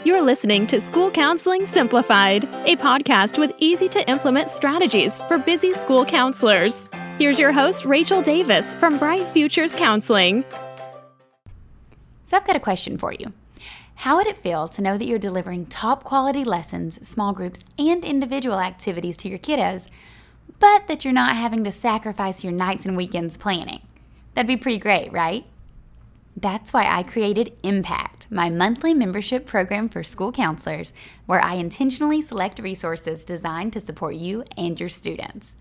You're listening to School Counseling Simplified, a podcast with easy-to-implement strategies for busy school counselors. Here's your host, Rachel Davis from Bright Futures Counseling. So I've got a question for you. How would it feel to know that you're delivering top quality lessons, small groups, and individual activities to your kiddos, but that you're not having to sacrifice your nights and weekends planning? That'd be pretty great, right? That's why I created Impact, my monthly membership program for school counselors, where I intentionally select resources designed to support you and your students.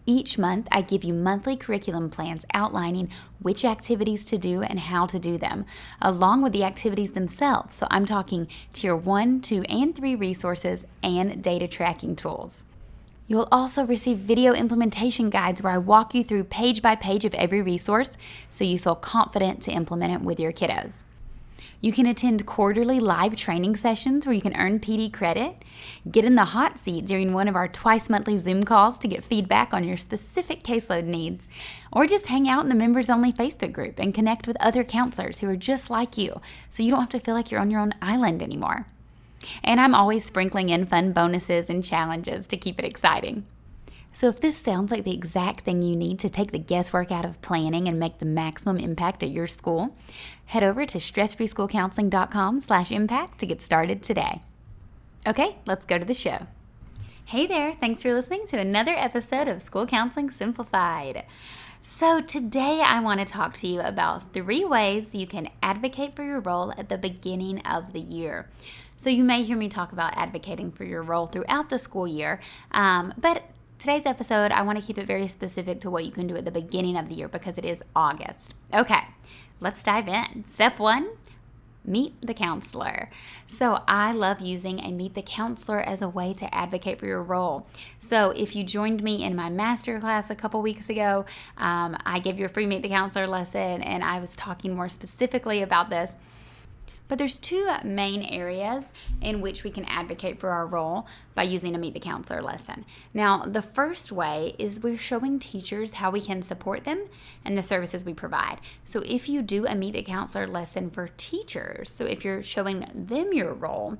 Each month, I give you monthly curriculum plans outlining which activities to do and how to do them, along with the activities themselves. So I'm talking Tier 1, 2, and 3 resources and data tracking tools. You'll also receive video implementation guides where I walk you through page by page of every resource so you feel confident to implement it with your kiddos. You can attend quarterly live training sessions where you can earn PD credit, get in the hot seat during one of our twice monthly Zoom calls to get feedback on your specific caseload needs, or just hang out in the members-only Facebook group and connect with other counselors who are just like you so you don't have to feel like you're on your own island anymore. And I'm always sprinkling in fun bonuses and challenges to keep it exciting. So if this sounds like the exact thing you need to take the guesswork out of planning and make the maximum impact at your school, head over to stressfreeschoolcounseling.com/impact to get started today. Okay, let's go to the show. Hey there, thanks for listening to another episode of School Counseling Simplified. So today I want to talk to you about 3 ways you can advocate for your role at the beginning of the year. So you may hear me talk about advocating for your role throughout the school year, but today's episode, I want to keep it very specific to what you can do at the beginning of the year because it is August. Okay, let's dive in. Step 1, meet the counselor. So I love using a Meet the Counselor as a way to advocate for your role. So if you joined me in my masterclass a couple weeks ago, I gave you a free Meet the Counselor lesson and I was talking more specifically about this. But there's 2 main areas in which we can advocate for our role by using a Meet the Counselor lesson. Now, the first way is we're showing teachers how we can support them and the services we provide. So if you do a Meet the Counselor lesson for teachers, so if you're showing them your role,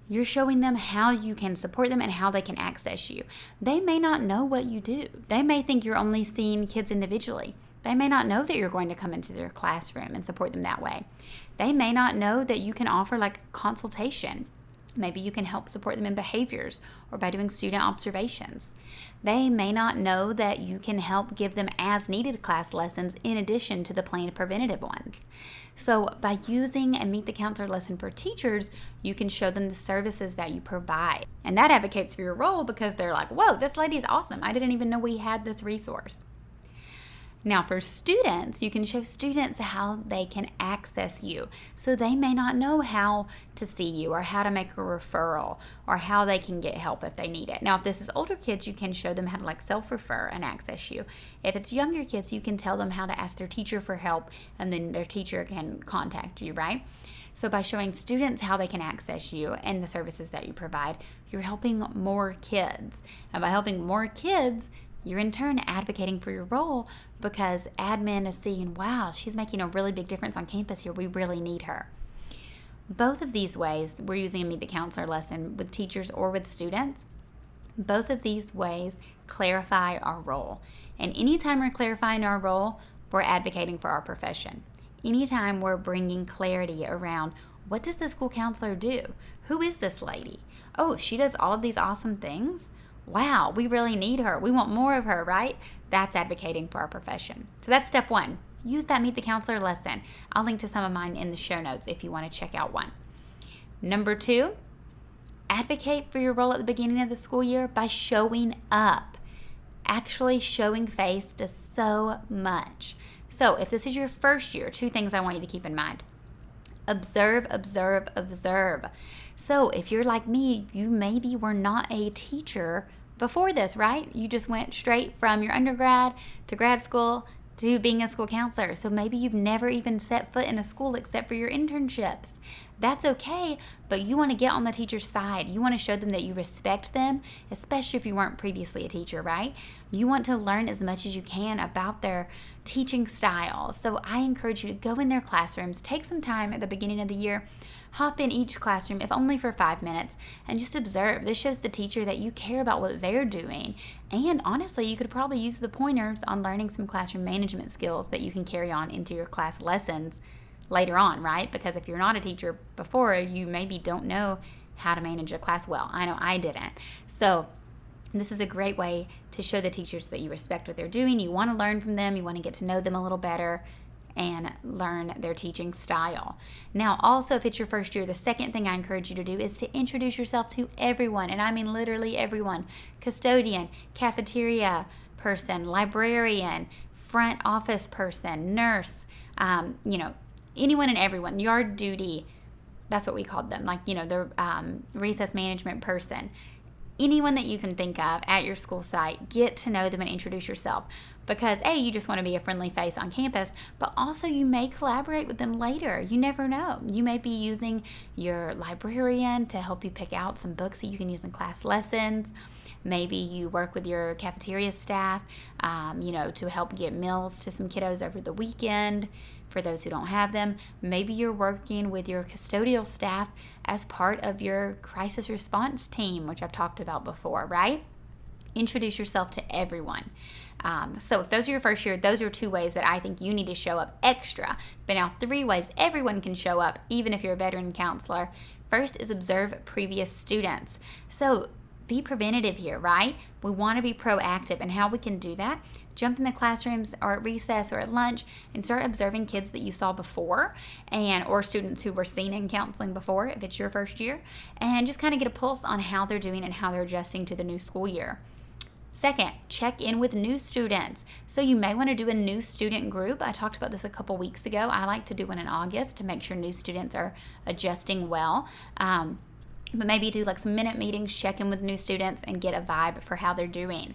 you're showing them how you can support them and how they can access you. They may not know what you do. They may think you're only seeing kids individually. They may not know that you're going to come into their classroom and support them that way. They may not know that you can offer like consultation. Maybe you can help support them in behaviors or by doing student observations. They may not know that you can help give them as needed class lessons in addition to the planned preventative ones. So by using a Meet the Counselor lesson for teachers, you can show them the services that you provide. And that advocates for your role because they're like, whoa, this lady's awesome. I didn't even know we had this resource. Now for students, you can show students how they can access you. So they may not know how to see you or how to make a referral or how they can get help if they need it. Now if this is older kids, you can show them how to like self-refer and access you. If it's younger kids, you can tell them how to ask their teacher for help and then their teacher can contact you, right? So by showing students how they can access you and the services that you provide, you're helping more kids. And by helping more kids, you're in turn advocating for your role because admin is seeing, wow, she's making a really big difference on campus here. We really need her. Both of these ways, we're using a Meet the Counselor lesson with teachers or with students. Both of these ways clarify our role. And anytime we're clarifying our role, we're advocating for our profession. Anytime we're bringing clarity around, what does the school counselor do? Who is this lady? Oh, she does all of these awesome things? Wow, we really need her. We want more of her, right? That's advocating for our profession. So that's step 1. Use that Meet the Counselor lesson. I'll link to some of mine in the show notes if you want to check out one. Number 2, advocate for your role at the beginning of the school year by showing up. Actually showing face does so much. So if this is your first year, 2 things I want you to keep in mind. Observe, observe, observe. So if you're like me, you maybe were not a teacher before this, right? You just went straight from your undergrad to grad school to being a school counselor. So maybe you've never even set foot in a school except for your internships. That's okay, but you want to get on the teacher's side. You want to show them that you respect them, especially if you weren't previously a teacher, right? You want to learn as much as you can about their teaching style. So I encourage you to go in their classrooms, take some time at the beginning of the year, hop in each classroom, if only for 5 minutes, and just observe. This shows the teacher that you care about what they're doing. And honestly, you could probably use the pointers on learning some classroom management skills that you can carry on into your class lessons later on, right? Because if you're not a teacher before, you maybe don't know how to manage a class well. I know I didn't. So this is a great way to show the teachers that you respect what they're doing. You want to learn from them. You want to get to know them a little better and learn their teaching style. Now, also, if it's your first year, the second thing I encourage you to do is to introduce yourself to everyone, and I mean literally everyone. Custodian, cafeteria person, librarian, front office person, nurse, anyone and everyone. Yard duty, that's what we called them, the recess management person. Anyone that you can think of at your school site, get to know them and introduce yourself. Because A, you just want to be a friendly face on campus, but also you may collaborate with them later. You never know. You may be using your librarian to help you pick out some books that you can use in class lessons. Maybe you work with your cafeteria staff, to help get meals to some kiddos over the weekend for those who don't have them. Maybe you're working with your custodial staff as part of your crisis response team, which I've talked about before, right? Introduce yourself to everyone. So if those are your first year, those are 2 ways that I think you need to show up extra. But now 3 ways everyone can show up, even if you're a veteran counselor. First is observe previous students. So be preventative here, right? We want to be proactive, and how we can do that, jump in the classrooms or at recess or at lunch and start observing kids that you saw before or students who were seen in counseling before if it's your first year, and just kind of get a pulse on how they're doing and how they're adjusting to the new school year. Second, check in with new students. So you may want to do a new student group. I talked about this a couple weeks ago. I like to do one in August to make sure new students are adjusting well. But maybe do some minute meetings, check in with new students, and get a vibe for how they're doing.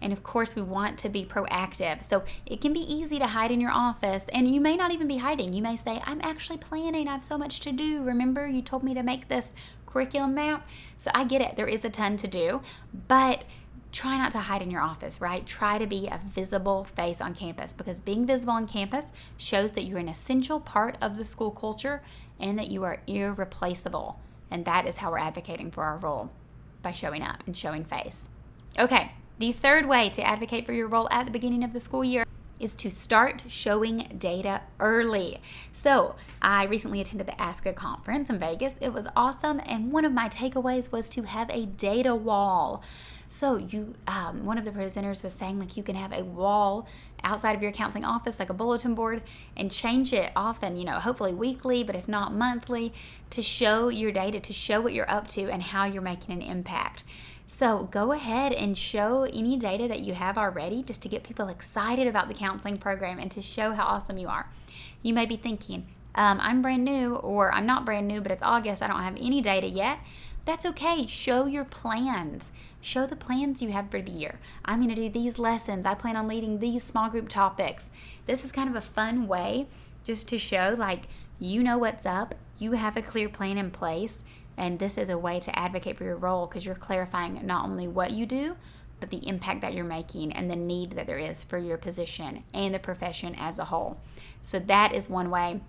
And of course, we want to be proactive. So it can be easy to hide in your office, and you may not even be hiding. You may say, I'm actually planning. I have so much to do. Remember, you told me to make this curriculum map? So I get it. There is a ton to do, but try not to hide in your office, right? Try to be a visible face on campus, because being visible on campus shows that you're an essential part of the school culture and that you are irreplaceable. And that is how we're advocating for our role, by showing up and showing face. Okay, the third way to advocate for your role at the beginning of the school year is to start showing data early. So I recently attended the ASCA conference in Vegas. It was awesome, and one of my takeaways was to have a data wall. So one of the presenters was saying you can have a wall outside of your counseling office, like a bulletin board, and change it often, hopefully weekly, but if not monthly, to show your data, to show what you're up to and how you're making an impact. So go ahead and show any data that you have already, just to get people excited about the counseling program and to show how awesome you are. You may be thinking, I'm brand new, or I'm not brand new, but it's August, I don't have any data yet. That's okay. Show your plans. Show the plans you have for the year. I'm going to do these lessons. I plan on leading these small group topics. This is kind of a fun way just to show you know what's up. You have a clear plan in place. And this is a way to advocate for your role, because you're clarifying not only what you do, but the impact that you're making and the need that there is for your position and the profession as a whole. So that is one way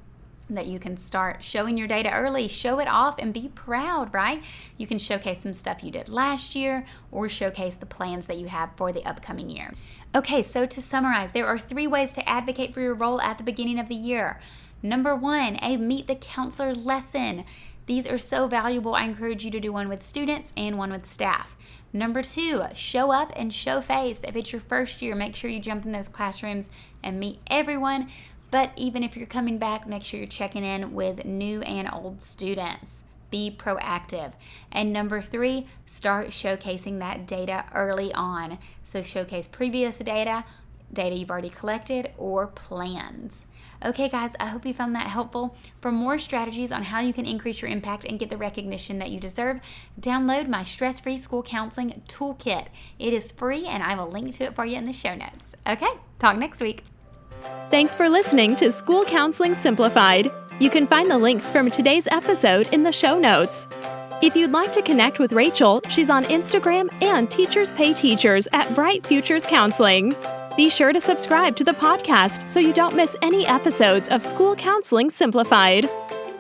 that you can start showing your data early. Show it off and be proud, right? You can showcase some stuff you did last year, or showcase the plans that you have for the upcoming year. Okay, so to summarize, there are 3 ways to advocate for your role at the beginning of the year. Number 1, a Meet the Counselor lesson. These are so valuable. I encourage you to do one with students and one with staff. Number 2, show up and show face. If it's your first year, make sure you jump in those classrooms and meet everyone. But even if you're coming back, make sure you're checking in with new and old students. Be proactive. And number 3, start showcasing that data early on. So showcase previous data you've already collected, or plans. Okay, guys, I hope you found that helpful. For more strategies on how you can increase your impact and get the recognition that you deserve, download my Stress-Free School Counseling Toolkit. It is free, and I will link to it for you in the show notes. Okay, talk next week. Thanks for listening to School Counseling Simplified. You can find the links from today's episode in the show notes. If you'd like to connect with Rachel, she's on Instagram and Teachers Pay Teachers at Bright Futures Counseling. Be sure to subscribe to the podcast so you don't miss any episodes of School Counseling Simplified.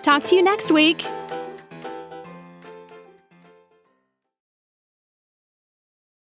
Talk to you next week.